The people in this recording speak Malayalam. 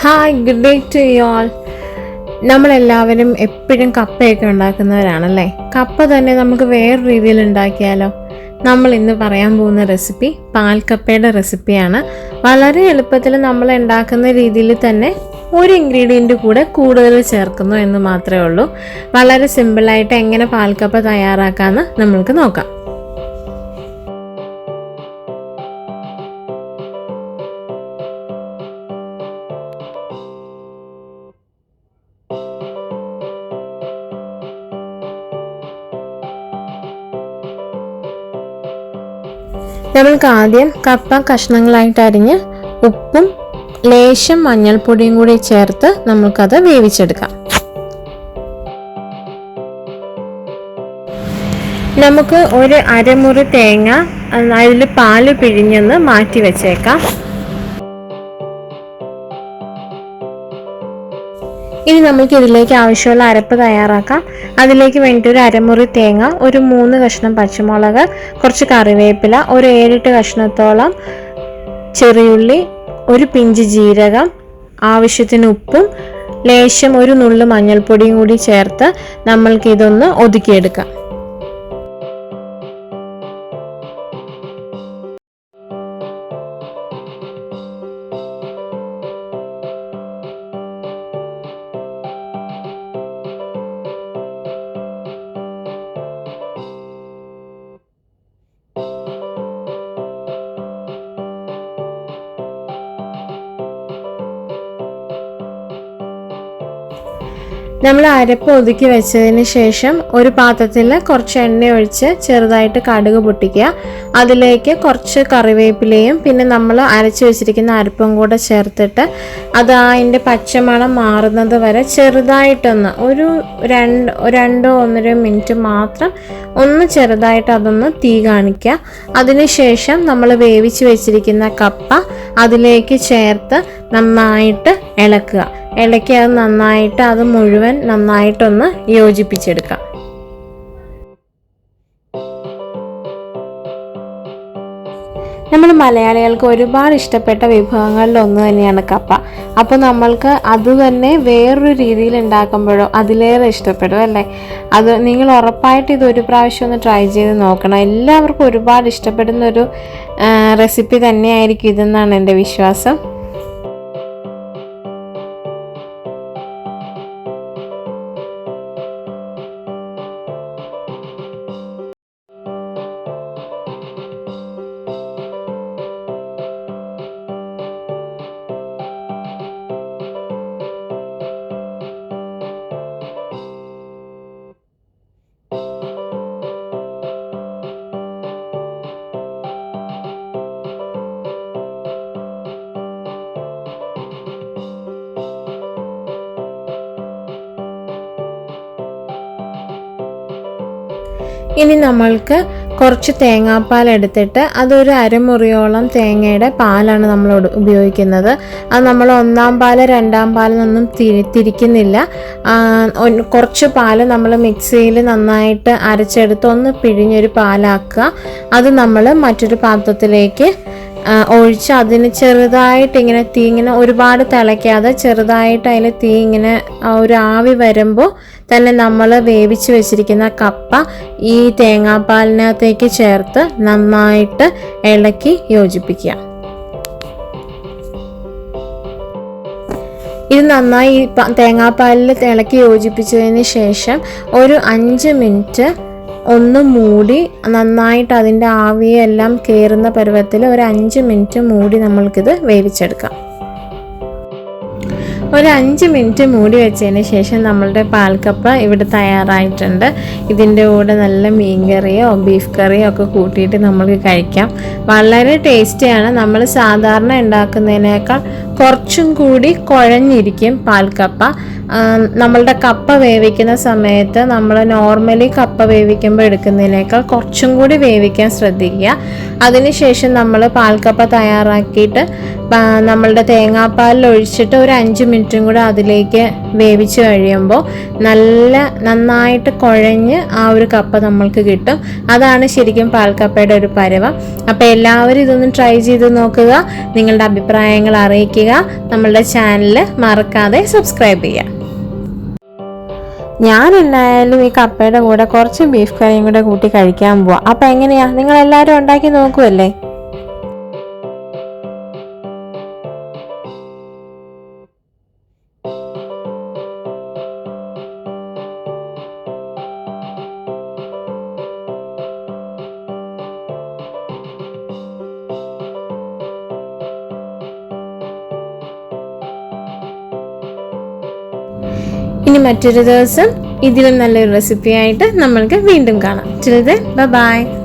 Hi, good day to you all. നമ്മളെല്ലാവരും എപ്പോഴും കപ്പയൊക്കെ ഉണ്ടാക്കുന്നവരാണല്ലേ. കപ്പ തന്നെ നമുക്ക് വേറെ രീതിയിൽ ഉണ്ടാക്കിയാലോ? നമ്മൾ ഇന്ന് പറയാൻ പോകുന്ന റെസിപ്പി പാൽക്കപ്പയുടെ റെസിപ്പിയാണ്. വളരെ എളുപ്പത്തിൽ നമ്മൾ ഉണ്ടാക്കുന്ന രീതിയിൽ തന്നെ ഒരു ഇൻഗ്രീഡിയൻറ്റ് കൂടെ കൂടുതൽ ചേർക്കുന്നു എന്ന് മാത്രമേ ഉള്ളൂ. വളരെ സിമ്പിളായിട്ട് എങ്ങനെ പാൽക്കപ്പ തയ്യാറാക്കാമെന്ന് നമ്മൾക്ക് നോക്കാം. നമ്മൾക്ക് ആദ്യം കപ്പ കഷ്ണങ്ങളായിട്ട് അരിഞ്ഞ് ഉപ്പും ലേശം മഞ്ഞൾപ്പൊടിയും കൂടി ചേർത്ത് നമുക്കത് വേവിച്ചെടുക്കാം. നമുക്ക് ഒരു അരമുറി തേങ്ങ അതിൽ പാല് പിഴിഞ്ഞൊന്ന് മാറ്റി വെച്ചേക്കാം. ഇനി നമുക്ക് ഇതിലേക്ക് ആവശ്യമുള്ള അരപ്പ് തയ്യാറാക്കാം. അതിലേക്ക് വേണ്ടിയിട്ട് ഒരു അരമുറി തേങ്ങ, ഒരു 3 കഷ്ണം പച്ചമുളക്, കുറച്ച് കറിവേപ്പില, ഒരു 7-8 കഷ്ണത്തോളം ചെറിയുള്ളി, ഒരു പിഞ്ച് ജീരകം, ആവശ്യത്തിന് ഉപ്പും ലേശം ഒരു നുള്ളു മഞ്ഞൾപ്പൊടിയും കൂടി ചേർത്ത് നമ്മൾക്കിതൊന്ന് ഒതുക്കിയെടുക്കാം. നമ്മൾ അരപ്പ് ഒതുക്കി വെച്ചതിന് ശേഷം ഒരു പാത്രത്തിൽ കുറച്ച് എണ്ണ ഒഴിച്ച് ചെറുതായിട്ട് കടുക് പൊട്ടിക്കുക. അതിലേക്ക് കുറച്ച് കറിവേപ്പിലയും പിന്നെ നമ്മൾ അരച്ച് വെച്ചിരിക്കുന്ന അരപ്പും കൂടെ ചേർത്തിട്ട് അത് അതിൻ്റെ പച്ചമണം മാറുന്നത് വരെ ചെറുതായിട്ടൊന്ന് ഒരു 2-1.5 മിനിറ്റ് മാത്രം ഒന്ന് ചെറുതായിട്ട് അതൊന്ന് തീ കാണിക്കുക. അതിനുശേഷം നമ്മൾ വേവിച്ച് വെച്ചിരിക്കുന്ന കപ്പ അതിലേക്ക് ചേർത്ത് നന്നായിട്ട് ഇളക്കുക. ഇളക്കി അത് നന്നായിട്ട് അത് മുഴുവൻ നന്നായിട്ടൊന്ന് യോജിപ്പിച്ചെടുക്കാം. നമ്മൾ മലയാളികൾക്ക് ഒരുപാട് ഇഷ്ടപ്പെട്ട വിഭവങ്ങളിൽ ഒന്ന് തന്നെയാണ് കപ്പ. അപ്പോൾ നമ്മൾക്ക് അത് തന്നെ വേറൊരു രീതിയിൽ ഉണ്ടാക്കുമ്പോഴോ അതിലേറെ ഇഷ്ടപ്പെടും അല്ലേ? അത് നിങ്ങൾ ഉറപ്പായിട്ട് ഇതൊരു പ്രാവശ്യം ഒന്ന് ട്രൈ ചെയ്ത് നോക്കണം. എല്ലാവർക്കും ഒരുപാട് ഇഷ്ടപ്പെടുന്ന ഒരു റെസിപ്പി തന്നെയായിരിക്കും ഇതെന്നാണ് എൻ്റെ വിശ്വാസം. ഇനി നമ്മൾക്ക് കുറച്ച് തേങ്ങാപ്പാൽ എടുത്തിട്ട് അതൊരു അരമുറിയോളം തേങ്ങയുടെ പാലാണ് നമ്മൾ ഉപയോഗിക്കുന്നത്. അത് നമ്മൾ 1-ാം പാല് 2-ാം പാലിനൊന്നും തിരിക്കുന്നില്ല. കുറച്ച് പാല് നമ്മൾ മിക്സിയിൽ നന്നായിട്ട് അരച്ചെടുത്ത് ഒന്ന് പിഴിഞ്ഞൊരു പാലാക്കുക. അത് നമ്മൾ മറ്റൊരു പാത്രത്തിലേക്ക് ഒഴിച്ച് അതിന് ചെറുതായിട്ട് ഇങ്ങനെ തീ ഇങ്ങനെ ഒരുപാട് തിളയ്ക്കാതെ ചെറുതായിട്ട് അതിൽ തീ ഇങ്ങനെ ഒരു ആവി വരുമ്പോൾ തന്നെ നമ്മൾ വേവിച്ച് വെച്ചിരിക്കുന്ന കപ്പ ഈ തേങ്ങാപ്പാലിനകത്തേക്ക് ചേർത്ത് നന്നായിട്ട് ഇളക്കി യോജിപ്പിക്കുക. ഇത് നന്നായി തേങ്ങാപ്പാലിൽ ഇളക്കി യോജിപ്പിച്ചതിന് ശേഷം ഒരു 5 മിനിറ്റ് ഒന്ന് മൂടി നന്നായിട്ട് അതിൻ്റെ ആവിയെല്ലാം കയറുന്ന പരുവത്തിൽ ഒരു 5 മിനിറ്റ് മൂടി നമ്മൾക്കിത് വേവിച്ചെടുക്കാം. ഒരു 5 മിനിറ്റ് മൂടി വെച്ചതിന് ശേഷം നമ്മളുടെ പാൽക്കപ്പ ഇവിടെ തയ്യാറായിട്ടുണ്ട്. ഇതിൻ്റെ കൂടെ നല്ല മീൻ കറിയോ ബീഫ് കറിയോ ഒക്കെ കൂട്ടിയിട്ട് നമുക്ക് കഴിക്കാം. വളരെ ടേസ്റ്റിയാണ്. നമ്മൾ സാധാരണ ഉണ്ടാക്കുന്നതിനേക്കാൾ കുറച്ചും കൂടി കുഴഞ്ഞിരിക്കും പാൽക്കപ്പ. നമ്മളുടെ കപ്പ വേവിക്കുന്ന സമയത്ത് നമ്മൾ നോർമലി കപ്പ വേവിക്കുമ്പോൾ എടുക്കുന്നതിനേക്കാൾ കുറച്ചും കൂടി വേവിക്കാൻ ശ്രദ്ധിക്കുക. അതിനുശേഷം നമ്മൾ പാൽക്കപ്പ തയ്യാറാക്കിയിട്ട് നമ്മളുടെ തേങ്ങാപ്പാലിൽ ഒഴിച്ചിട്ട് ഒരു 5 മിനിറ്റും കൂടെ അതിലേക്ക് വേവിച്ച് കഴിയുമ്പോൾ നന്നായിട്ട് കുഴഞ്ഞ് ആ ഒരു കപ്പ നമ്മൾക്ക് കിട്ടും. അതാണ് ശരിക്കും പാൽക്കപ്പയുടെ ഒരു പരുവം. അപ്പോൾ എല്ലാവരും ഇതൊന്ന് ട്രൈ ചെയ്ത് നോക്കുക, നിങ്ങളുടെ അഭിപ്രായങ്ങൾ അറിയിക്കുക. നമ്മളുടെ ചാനൽ മറക്കാതെ സബ്സ്ക്രൈബ് ചെയ്യുക. ഞാൻ എന്നായാലും ഈ കപ്പയുടെ കൂടെ കുറച്ച് ബീഫ് കറിയും കൂടെ കൂട്ടി കഴിക്കാൻ പോവാം. അപ്പോൾ എങ്ങനെയാ, നിങ്ങളെല്ലാവരും ഉണ്ടാക്കി നോക്കുമല്ലേ? ഇനി മറ്റൊരു ദിവസം ഇതിലും നല്ലൊരു റെസിപ്പിയായിട്ട് നമ്മൾക്ക് വീണ്ടും കാണാം. Till then, bye bye.